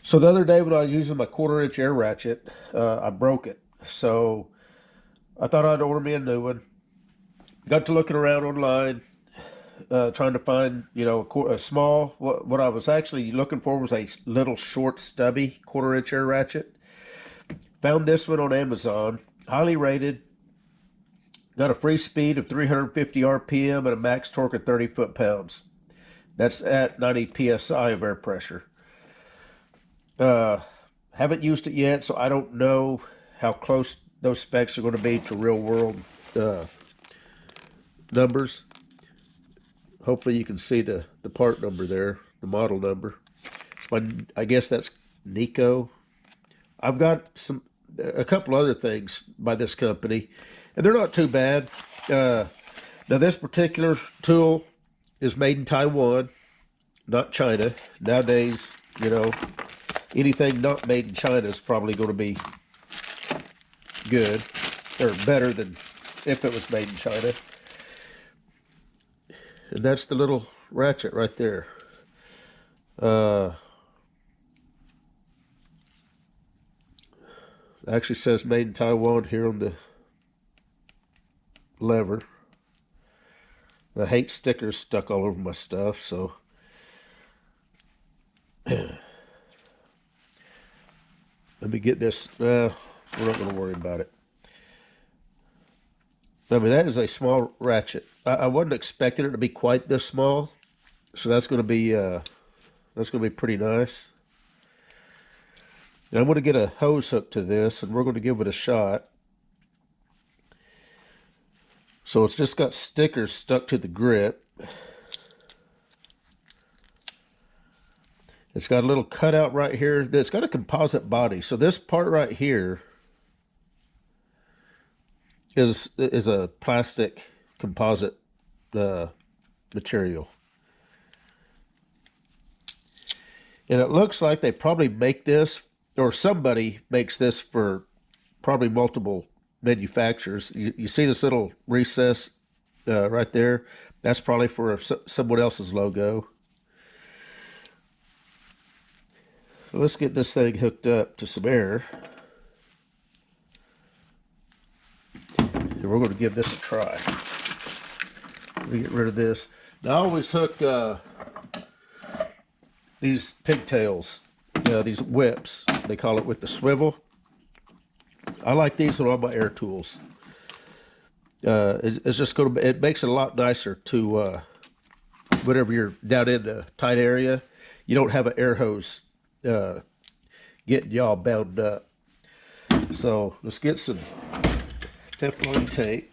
So the other day when I was using my 1/4 inch air ratchet, I broke it. So I thought I'd order me a new one. Got to looking around online, trying to find, a small. What I was actually looking for was a little short, stubby 1/4 inch air ratchet. Found this one on Amazon, highly rated. Got a free speed of 350 RPM and a max torque of 30 foot-pounds. That's at 90 psi of air pressure. Haven't used it yet, so I don't know how close those specs are going to be to real world numbers. Hopefully you can see the part number there, the model number. I guess that's Neiko. I've got a couple other things by this company, and they're not too bad. Now this particular tool is made in Taiwan, not China. Nowadays, anything not made in China is probably going to be good or better than if it was made in China. And that's the little ratchet right there. It actually says made in Taiwan here on the lever. I hate stickers stuck all over my stuff, so let me get this. We're not going to worry about it. I mean, that is a small ratchet. I wasn't expecting it to be quite this small, so that's going to be pretty nice. And I'm going to get a hose hook to this, and we're going to give it a shot. So it's just got stickers stuck to the grip. It's got a little cutout right here. It's got a composite body. So this part right here is a plastic composite material. And it looks like they probably make this, or somebody makes this for probably multiple manufacturers. You see this little recess right there? That's probably for someone else's logo. So let's get this thing hooked up to some air. And we're going to give this a try. Let me get rid of this. Now I always hook these pigtails, these whips, they call it, with the swivel. I like these on all my air tools. It's just going to, it makes it a lot nicer to, whenever you're down in a tight area, you don't have an air hose getting y'all bound up. So let's get some Teflon tape.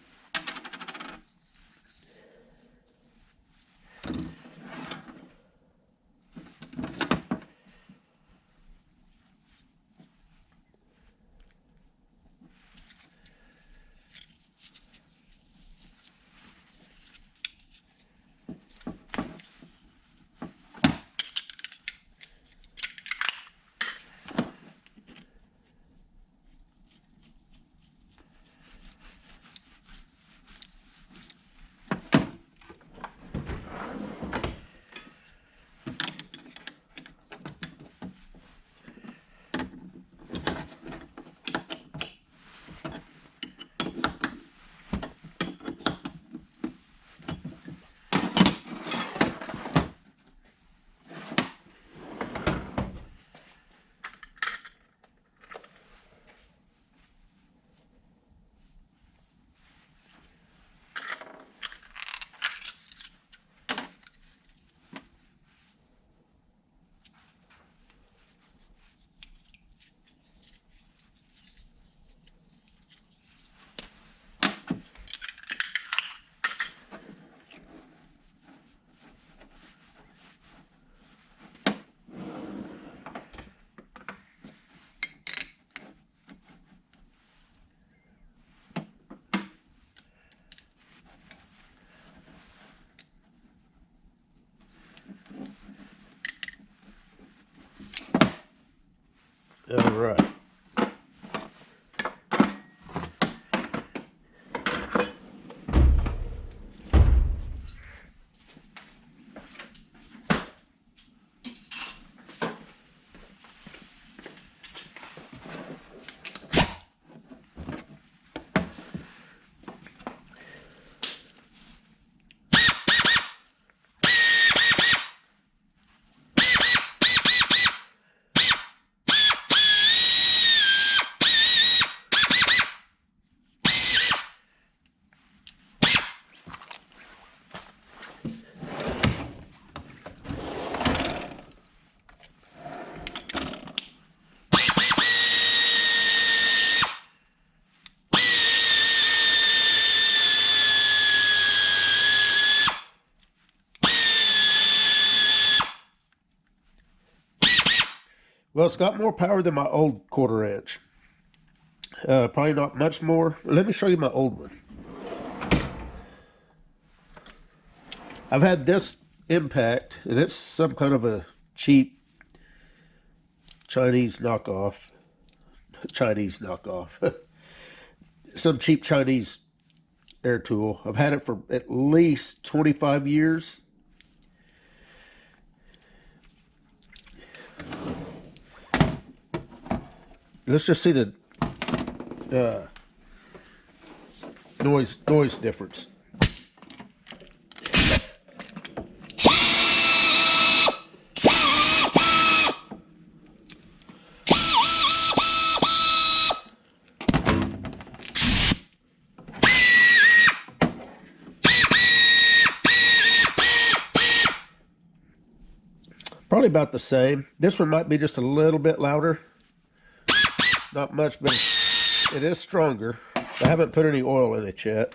All right. Well, it's got more power than my old quarter inch. Probably not much more. Let me show you my old one. I've had this impact, and it's some kind of a cheap Chinese knockoff. Some cheap Chinese air tool. I've had it for at least 25 years. Let's just see the noise difference. Probably about the same. This one might be just a little bit louder. Not much, but it is stronger. I haven't put any oil in it yet.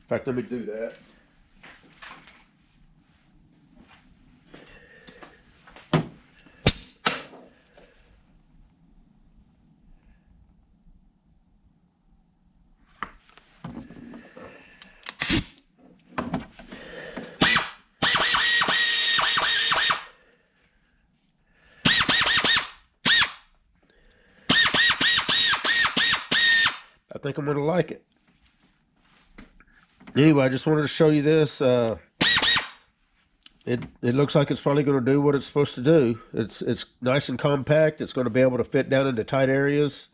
In fact, let me do that. I think I'm going to like it. Anyway, I just wanted to show you this. It looks like it's probably going to do what it's supposed to do. It's nice and compact. It's going to be able to fit down into tight areas.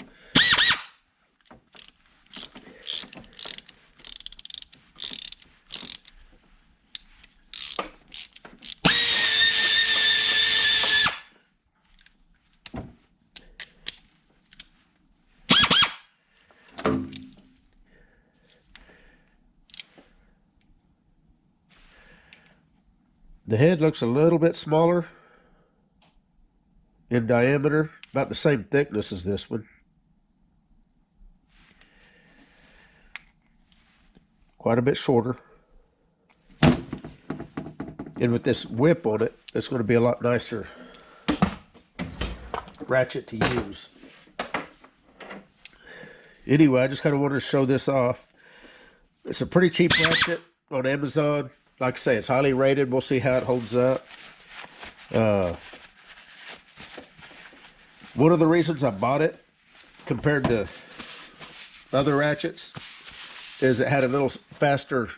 The head looks a little bit smaller in diameter, about the same thickness as this one. Quite a bit shorter. And with this whip on it, it's going to be a lot nicer ratchet to use. Anyway, I just kind of wanted to show this off. It's a pretty cheap ratchet on Amazon. Like I say, it's highly rated. We'll see how it holds up. One of the reasons I bought it compared to other ratchets is it had a little faster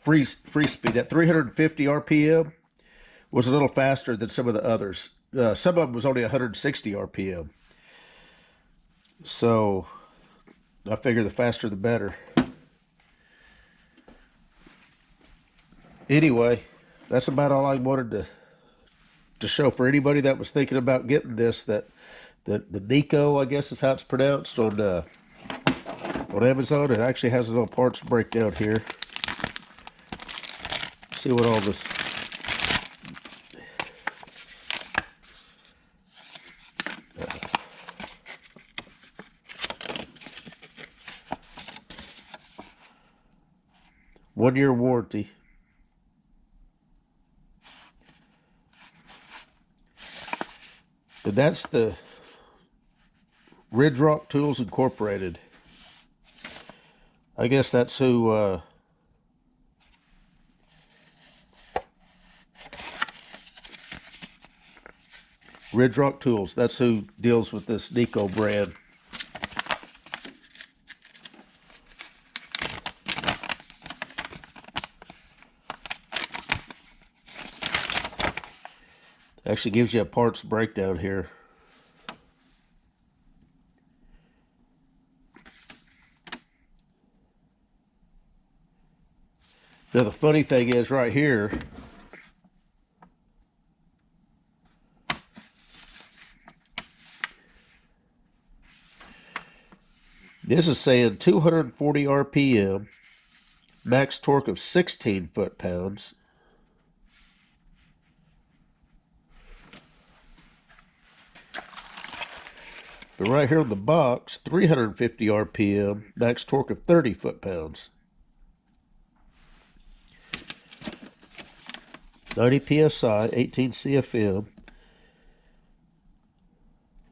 free speed. At 350 RPM was a little faster than some of the others. Some of them was only 160 RPM. So I figure the faster the better. Anyway, that's about all I wanted to show for anybody that was thinking about getting this. That the Neiko, I guess is how it's pronounced on Amazon. It actually has a little parts breakdown here. See what all this. One-year warranty. And that's the Ridge Rock Tools Incorporated. I guess that's who Ridge Rock Tools. That's who deals with this Neiko brand. Actually gives you a parts breakdown here. Now the funny thing is right here, this is saying 240 RPM, max torque of 16 foot-pounds. But right here on the box, 350 RPM, max torque of 30 foot-pounds. 90 PSI, 18 CFM.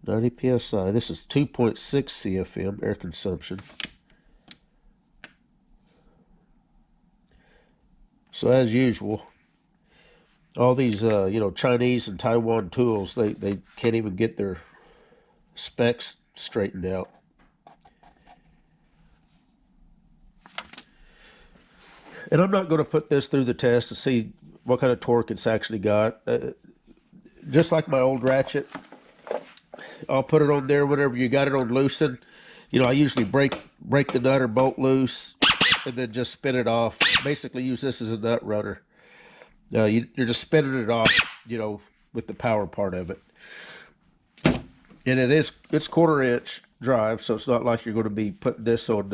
90 psi. This is 2.6 CFM air consumption. So as usual, all these Chinese and Taiwan tools, they can't even get their specs straightened out. And I'm not going to put this through the test to see what kind of torque it's actually got. Just like my old Ratchet, I'll put it on there whenever you got it on loosen. I usually break the nut or bolt loose and then just spin it off. Basically use this as a nut runner. You're just spinning it off, with the power part of it. And it's 1/4 inch drive, so it's not like you're going to be putting this on,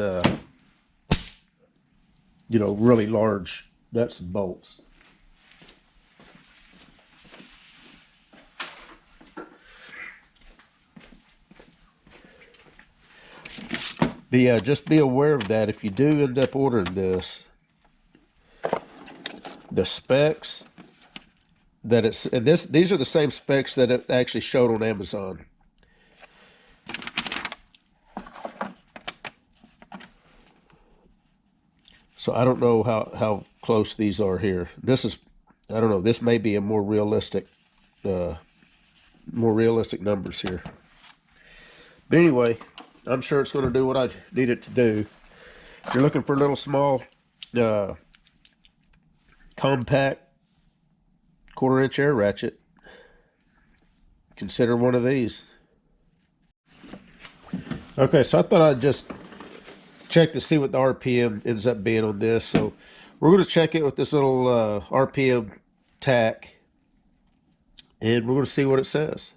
really large nuts and bolts. But yeah, just be aware of that. If you do end up ordering this, the specs that it's, and these are the same specs that it actually showed on Amazon. So I don't know how close these are here. This is, I don't know, this may be a more realistic numbers here. But anyway, I'm sure it's going to do what I need it to do. If you're looking for a little small, compact 1/4 inch air ratchet, consider one of these. Okay, so I thought I'd just check to see what the RPM ends up being on this. So we're going to check it with this little RPM tack, and we're going to see what it says.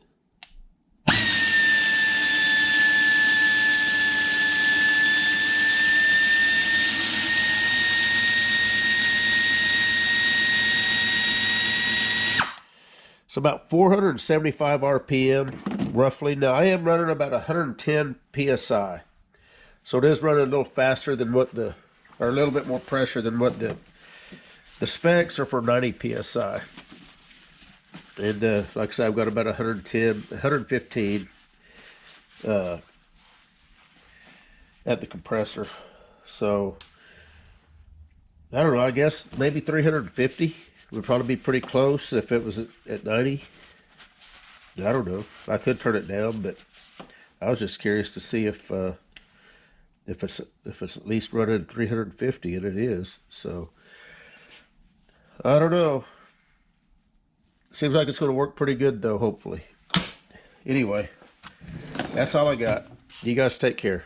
So about 475 RPM, roughly. Now I am running about 110 PSI. So it is running a little faster than what or a little bit more pressure than what the specs are for 90 PSI. And like I said, I've got about 110, 115 at the compressor. So I don't know, I guess maybe 350 would probably be pretty close if it was at 90. I don't know. I could turn it down, but I was just curious to see if it's at least running 350, and it is. So I don't know. Seems like it's going to work pretty good though, hopefully. Anyway, that's all I got. You guys take care.